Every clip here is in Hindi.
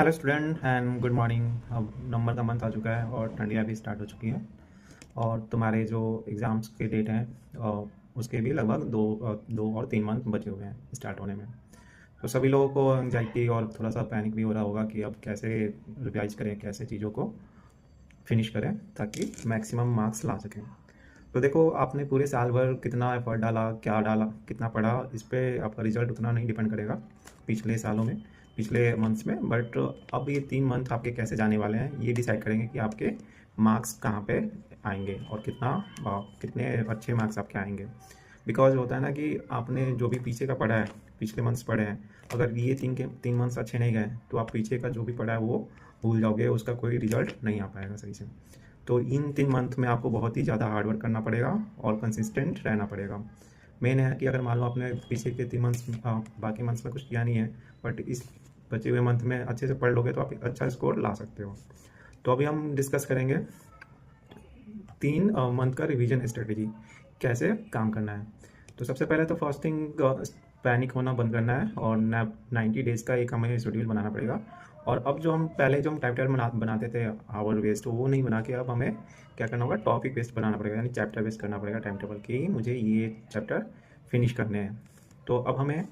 Hello student and good morning. अब नवंबर का मंथ आ चुका है और ठंडियाँ भी स्टार्ट हो चुकी हैं और तुम्हारे जो एग्ज़ाम्स के डेट हैं उसके भी लगभग 2 और 3 मंथ बचे हुए हैं स्टार्ट होने में। तो सभी लोगों को एंजाइटी और थोड़ा सा पैनिक भी हो रहा होगा कि अब कैसे रिवाइज करें, कैसे चीज़ों को फिनिश करें ताकि मैक्सिमम मार्क्स ला सकें। तो देखो, आपने पूरे साल भर कितना एफर्ट डाला, क्या डाला, कितना पढ़ा, इस पे आपका रिजल्ट उतना नहीं डिपेंड करेगा पिछले सालों में, पिछले मंथ्स में। बट अब ये 3 मंथ आपके कैसे जाने वाले हैं ये डिसाइड करेंगे कि आपके मार्क्स कहाँ पे आएंगे और कितने अच्छे मार्क्स आपके आएंगे। बिकॉज होता है ना कि आपने जो भी पीछे का पढ़ा है, पिछले मंथ्स पढ़े हैं, अगर ये 3 मंथ्स अच्छे नहीं गए तो आप पीछे का जो भी पढ़ा है वो भूल जाओगे, उसका कोई रिजल्ट नहीं आ पाएगा सही से। तो इन 3 मंथ में आपको बहुत ही ज़्यादा हार्ड वर्क करना पड़ेगा और कंसिस्टेंट रहना पड़ेगा। मेन है कि अगर मान लो आपने पीछे के 3 मंथ्स बाकी मंथ्स में कुछ किया नहीं है, बट इस बचे हुए मंथ में अच्छे से पढ़ लोगे तो आप एक अच्छा स्कोर ला सकते हो। तो अभी हम डिस्कस करेंगे 3 मंथ का रिवीजन स्ट्रेटेजी, कैसे काम करना है। तो सबसे पहले तो फर्स्ट थिंग, पैनिक होना बंद करना है और 90 डेज़ का एक हमें शेड्यूल बनाना पड़ेगा। और अब जो हम पहले जो हम टाइम टेबल बनाते थे आवर वेस्ट, तो वो नहीं बना के अब हमें क्या करना होगा, टॉपिक बेस्ड बनाना पड़ेगा, यानी चैप्टर बेस्ड करना पड़ेगा टाइम टेबल कि मुझे ये चैप्टर फिनिश करने हैं। तो अब हमें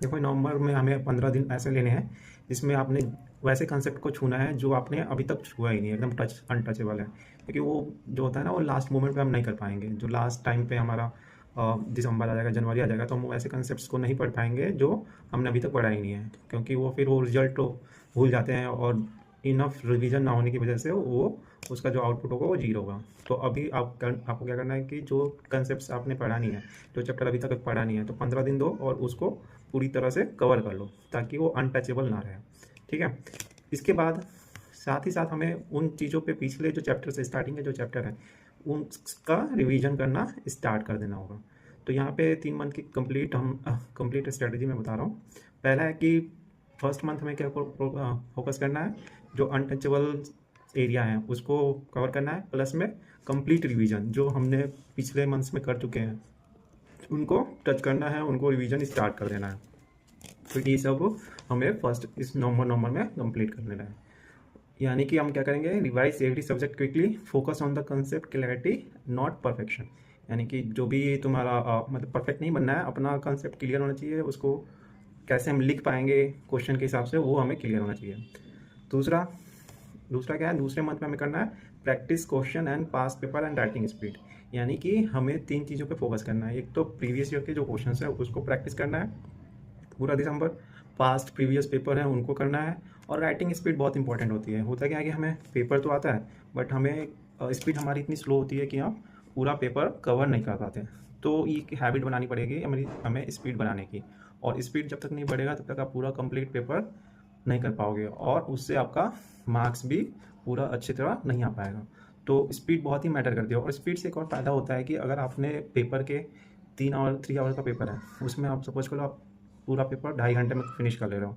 देखो, नवंबर में हमें 15 दिन ऐसे लेने हैं जिसमें आपने वैसे कंसेप्ट को छूना है जो आपने अभी तक छुआ ही नहीं है, एकदम अनटचेबल है। क्योंकि वो जो होता है ना, वो लास्ट मोमेंट पे हम नहीं कर पाएंगे। जो लास्ट टाइम पे हमारा दिसंबर आ जाएगा, जनवरी आ जाएगा, तो हम वैसे कंसेप्ट्स को नहीं पढ़ पाएंगे जो हमने अभी तक पढ़ा ही नहीं है, क्योंकि वो फिर वो रिजल्ट तो भूल जाते हैं और इनफ रिवीजन ना होने की वजह से वो उसका जो आउटपुट होगा वो जीरो होगा। तो अभी आपको क्या करना है कि जो कंसेप्ट्स आपने पढ़ा नहीं है, जो चैप्टर अभी तक पढ़ा नहीं है, तो 15 दिन दो और उसको पूरी तरह से कवर कर लो ताकि वो अनटचेबल ना रहे। ठीक है। इसके बाद साथ ही साथ हमें उन चीज़ों पे पिछले जो चैप्टर से स्टार्टिंग के जो चैप्टर है उसका रिवीजन करना स्टार्ट कर देना होगा। तो यहाँ पे 3 मंथ की कंप्लीट स्ट्रेटजी मैं बता रहा हूँ। पहला है कि फर्स्ट मंथ में क्या फोकस करना है, जो अनटचेबल एरिया है उसको कवर करना है, प्लस में कंप्लीट रिवीजन जो हमने पिछले मंथ्स में कर चुके हैं उनको टच करना है, उनको रिवीजन स्टार्ट कर देना है। तो ये सब हमें फर्स्ट इस नवंबर में कंप्लीट कर लेना है। यानी कि हम क्या करेंगे, revise every subject quickly, focus on the concept clarity not perfection. यानी कि जो भी तुम्हारा मतलब परफेक्ट नहीं बनना है, अपना कंसेप्ट क्लियर होना चाहिए, उसको कैसे हम लिख पाएंगे क्वेश्चन के हिसाब से वो हमें क्लियर होना चाहिए। दूसरा दूसरा क्या है, दूसरे मंथ में हमें करना है practice question and past paper and writing speed. यानी कि हमें 3 चीज़ों पे फोकस करना है। एक तो प्रीवियस ईयर के जो क्वेश्चंस है उसको प्रैक्टिस करना है पूरा दिसंबर, पास्ट प्रीवियस पेपर हैं उनको करना है, और राइटिंग स्पीड बहुत इंपॉर्टेंट होती है। होता क्या है कि हमें पेपर तो आता है बट हमें स्पीड हमारी इतनी स्लो होती है कि हम पूरा पेपर कवर नहीं कर पाते। तो ये हैबिट बनानी पड़ेगी हमें स्पीड बनाने की, और स्पीड जब तक नहीं बढ़ेगा तब तक आप पूरा कंप्लीट पेपर नहीं कर पाओगे और उससे आपका मार्क्स भी पूरा अच्छी तरह नहीं आ पाएगा। तो स्पीड बहुत ही मैटर करती है। और स्पीड से एक और फ़ायदा होता है कि अगर आपने पेपर के 3 आवर का पेपर है, उसमें आप सपोज करो आप पूरा पेपर 2.5 घंटे में फिनिश कर ले रहे हो,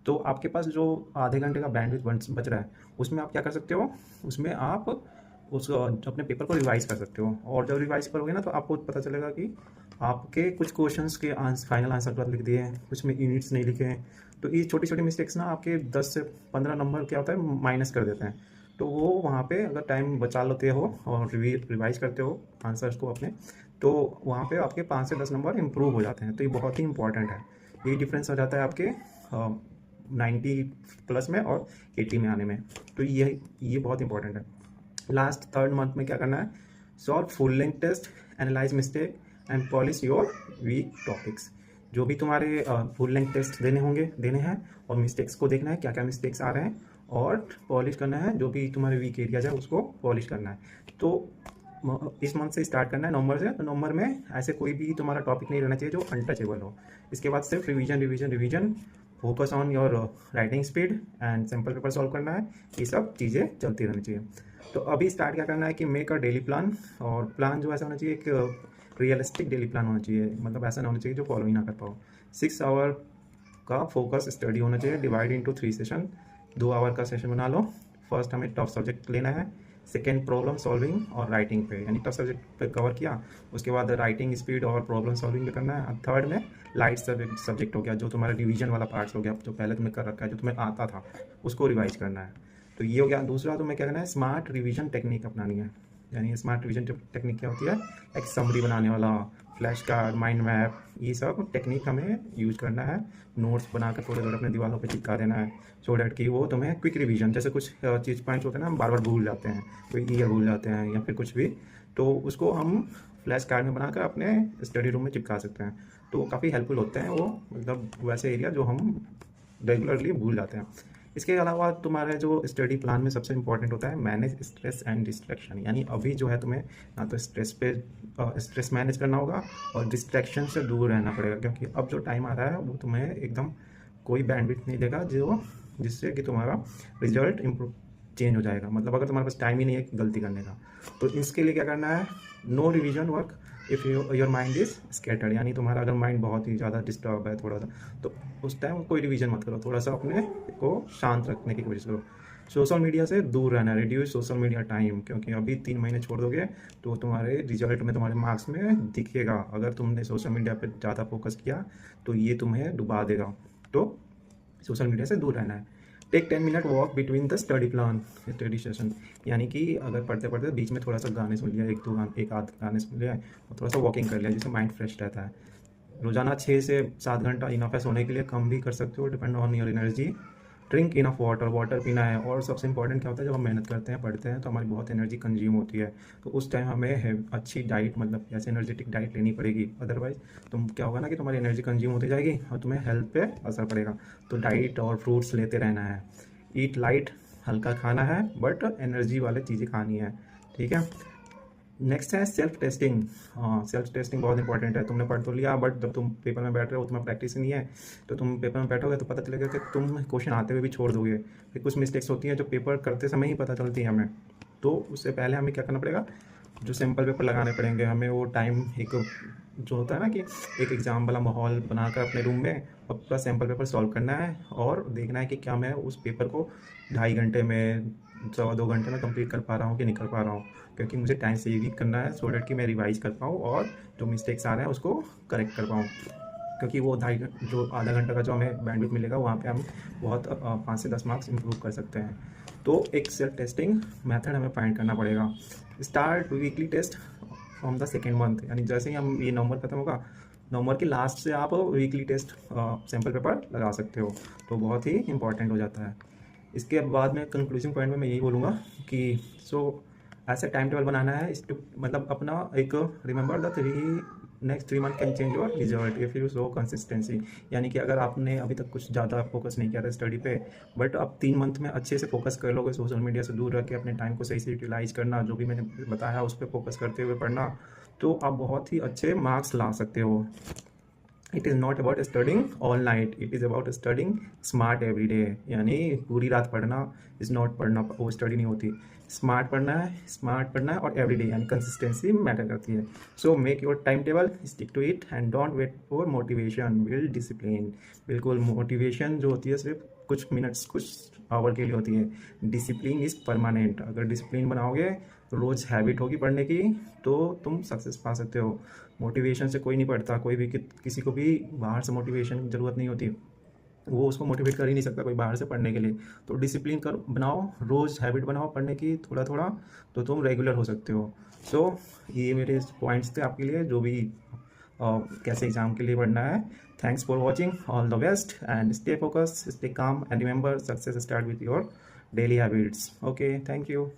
तो आपके पास जो आधे घंटे का बैंडविड्थ बच रहा है उसमें आप क्या कर सकते हो, उसमें आप उस अपने पेपर को रिवाइज कर सकते हो। और जब रिवाइज करोगे ना तो आपको पता चलेगा कि आपके कुछ क्वेश्चंस के फाइनल आंसर पर लिख दिए हैं, कुछ में यूनिट्स नहीं लिखे हैं। तो ये छोटी छोटी मिस्टेक्स ना आपके 10 से 15 नंबर क्या होता है माइनस कर देते हैं। तो वो वहाँ पे अगर टाइम बचा लेते हो और रिवाइज करते हो आंसर्स को अपने, तो वहाँ पे आपके 5 से 10 नंबर इंप्रूव हो जाते हैं। तो ये बहुत ही इंपॉर्टेंट है। ये डिफरेंस हो जाता है आपके 90+ में और 80 में आने में। तो ये बहुत इंपॉर्टेंट है। लास्ट थर्ड मंथ में क्या करना है, solve full length test, analyse mistake and polish your weak topics. जो भी तुम्हारे फुल लेंथ टेस्ट देने हैं और मिस्टेक्स को देखना है क्या क्या मिस्टेक्स आ रहे हैं, और पॉलिश करना है जो भी तुम्हारे वीक एरियाज है उसको पॉलिश करना है। तो इस मंथ से स्टार्ट करना है नवंबर से। तो नवंबर में ऐसे कोई भी तुम्हारा टॉपिक नहीं रहना चाहिए जो अनटचेबल हो। इसके बाद सिर्फ revision revision revision, focus on your writing speed and simple paper solve करना है। ये सब चीज़ें चलती रहनी चाहिए। तो अभी स्टार्ट क्या करना है कि मेक अ डेली प्लान। और प्लान जो ऐसा होना चाहिए, एक रियलिस्टिक डेली प्लान होना चाहिए, मतलब ऐसा ना होना चाहिए जो फॉलो ही ना कर पाओ। 6 आवर का फोकस स्टडी होना चाहिए, डिवाइड इंटू 3 सेशन। 2 आवर का सेशन बना लो। फर्स्ट हमें टॉप सब्जेक्ट लेना है, सेकेंड प्रॉब्लम सॉल्विंग और राइटिंग पे, यानी टफ सब्जेक्ट पे कवर किया। उसके बाद राइटिंग स्पीड और प्रॉब्लम सॉल्विंग पे करना है। थर्ड में लाइट सब्जेक्ट हो गया, जो तुम्हारा रिवीजन वाला पार्ट्स हो गया, जो पहले तुमने कर रखा है, जो तुम्हें आता था उसको रिवाइज करना है। तो ये हो गया। दूसरा तुम्हें क्या करना है, स्मार्ट रिवीजन टेक्निक अपनानी है। यानी स्मार्ट रिवीजन टेक्निक क्या होती है, एक समरी बनाने वाला, फ्लैश कार्ड, माइंड मैप, ये सब टेक्निक हमें यूज करना है। नोट्स बनाकर थोड़े थोड़े अपने दीवारों पे चिपका देना है, सो डैट कि वो तुम्हें क्विक रिवीजन, जैसे कुछ चीज़ पॉइंट्स होते हैं ना, हम बार बार भूल जाते हैं, कोई ईयर भूल जाते हैं या फिर कुछ भी, तो उसको हम फ्लैश कार्ड में बनाकर अपने स्टडी रूम में चिपका सकते हैं। तो काफ़ी हेल्पफुल होते हैं वो, मतलब वैसे एरिया जो हम रेगुलरली भूल जाते हैं। इसके अलावा तुम्हारे जो स्टडी प्लान में सबसे इंपॉर्टेंट होता है मैनेज स्ट्रेस एंड डिस्ट्रैक्शन। यानी अभी जो है तुम्हें ना तो स्ट्रेस मैनेज करना होगा और डिस्ट्रैक्शन से दूर रहना पड़ेगा, क्योंकि अब जो टाइम आ रहा है वो तुम्हें एकदम कोई बैंडविड्थ नहीं देगा जिससे कि तुम्हारा रिजल्ट इम्प्रूव चेंज हो जाएगा। मतलब अगर तुम्हारे पास टाइम ही नहीं है गलती करने का, तो इसके लिए क्या करना है, no revision work if your mind is scattered. यानी तुम्हारा अगर माइंड बहुत ही ज़्यादा डिस्टर्ब है थोड़ा सा, तो उस टाइम कोई रिवीजन मत करो, थोड़ा सा अपने को शांत रखने की कोशिश करो। सोशल मीडिया से दूर रहना, रिड्यूस सोशल मीडिया टाइम, क्योंकि अभी 3 महीने छोड़ दोगे तो तुम्हारे रिजल्ट में, तुम्हारे मार्क्स में दिखेगा। अगर तुमने सोशल मीडिया पर ज़्यादा फोकस किया तो ये तुम्हें डुबा देगा। तो सोशल मीडिया से दूर रहना है। Take 10 minute walk between the study session. यानी कि अगर पढ़ते पढ़ते बीच में थोड़ा सा गाने सुन लिया, एक आध गाने सुन लिया और थोड़ा सा वॉकिंग कर लिया, जिससे माइंड फ्रेश रहता है। रोजाना 6 से 7 घंटा इनफ है सोने के लिए, कम भी कर सकते हो, depend on your energy. Drink enough water पीना है। और सबसे इंपॉर्टेंट क्या होता है, जब हम मेहनत करते हैं, पढ़ते हैं, तो हमारी बहुत एनर्जी कंज्यूम होती है, तो उस टाइम हमें अच्छी डाइट, मतलब ऐसे एनर्जेटिक डाइट लेनी पड़ेगी। अदरवाइज तुम क्या होगा ना कि तुम्हारी एनर्जी कंज्यूम होती जाएगी और तुम्हें हेल्थ पे असर पड़ेगा। तो डाइट और फ्रूट्स लेते रहना है। ईट लाइट, हल्का खाना है, बट एनर्जी वाले चीज़ें खानी है, ठीक है। नेक्स्ट है सेल्फ टेस्टिंग। हाँ, सेल्फ टेस्टिंग बहुत इंपॉर्टेंट है। तुमने पढ़ तो लिया, बट जब तुम पेपर में बैठ रहे हो, तुम्हें प्रैक्टिस नहीं है, तो तुम पेपर में बैठोगे तो पता चलेगा कि तुम क्वेश्चन आते हुए भी छोड़ दोगे। फिर कुछ मिस्टेक्स होती हैं जो पेपर करते समय ही पता चलती है हमें। तो उससे पहले हमें क्या करना पड़ेगा, जो सैम्पल पेपर लगाने पड़ेंगे हमें, वो टाइम एक जो होता है ना कि एक एग्ज़ाम वाला माहौल बनाकर अपने रूम में अपना सैम्पल पेपर सॉल्व करना है और देखना है कि क्या मैं उस पेपर को 2.5 घंटे में, 2 घंटे में कंप्लीट कर पा रहा हूँ कि नहीं कर पा रहा हूँ। क्योंकि मुझे टाइम से ही करना है, सो डैट कि मैं रिवाइज कर पाऊँ और जो मिस्टेक्स आ रहे हैं उसको करेक्ट कर पाऊँ। क्योंकि वो जो आधा घंटा का जो हमें बैंडविड्थ मिलेगा, वहाँ पे हम बहुत 5 से 10 मार्क्स इंप्रूव कर सकते हैं। तो एक सेल्फ टेस्टिंग मेथड हमें फाइंड करना पड़ेगा। Start weekly test from the second month. यानी जैसे ही हम ये नवंबर खत्म होगा, नवंबर के लास्ट से आप वीकली टेस्ट सैम्पल पेपर लगा सकते हो, तो बहुत ही इंपॉर्टेंट हो जाता है। इसके बाद में कंक्लूजन पॉइंट में मैं यही बोलूँगा कि ऐसा टाइम टेबल बनाना है, मतलब अपना एक remember the next 3 month can change your result if you show consistency. यानी कि अगर आपने अभी तक कुछ ज़्यादा फोकस नहीं किया था स्टडी पे, बट अब 3 मंथ में अच्छे से फोकस कर लोगे, सोशल मीडिया से दूर रह के अपने टाइम को सही से यूटिलाइज करना, जो भी मैंने बताया उस पर फोकस करते हुए पढ़ना, तो आप बहुत ही अच्छे मार्क्स ला सकते हो। It is not about studying all night, it is about studying smart every day. यानी पूरी रात पढ़ना इज़ नॉट पढ़ना, वो स्टडी नहीं होती। स्मार्ट पढ़ना है और एवरी डे, यानी कंसिस्टेंसी मैटर करती है। So make your time table, stick to it and don't wait for motivation, build discipline. बिल्कुल, मोटिवेशन जो होती है सिर्फ कुछ मिनट्स, कुछ आवर के लिए होती है। Discipline is permanent. अगर डिसिप्लिन बनाओगे, रोज़ हैबिट होगी पढ़ने की, तो तुम सक्सेस पा सकते हो। मोटिवेशन से कोई नहीं पढ़ता, कोई भी किसी को भी बाहर से मोटिवेशन की ज़रूरत नहीं होती, वो उसको मोटिवेट कर ही नहीं सकता कोई बाहर से पढ़ने के लिए। तो डिसिप्लिन बनाओ, रोज़ हैबिट बनाओ पढ़ने की, थोड़ा थोड़ा, तो तुम रेगुलर हो सकते हो। सो ये मेरे पॉइंट्स थे आपके लिए, जो भी कैसे एग्ज़ाम के लिए पढ़ना है। Thanks for watching, all the best and stay focus, stay calm and remember success start with your daily habits. Okay, thank you.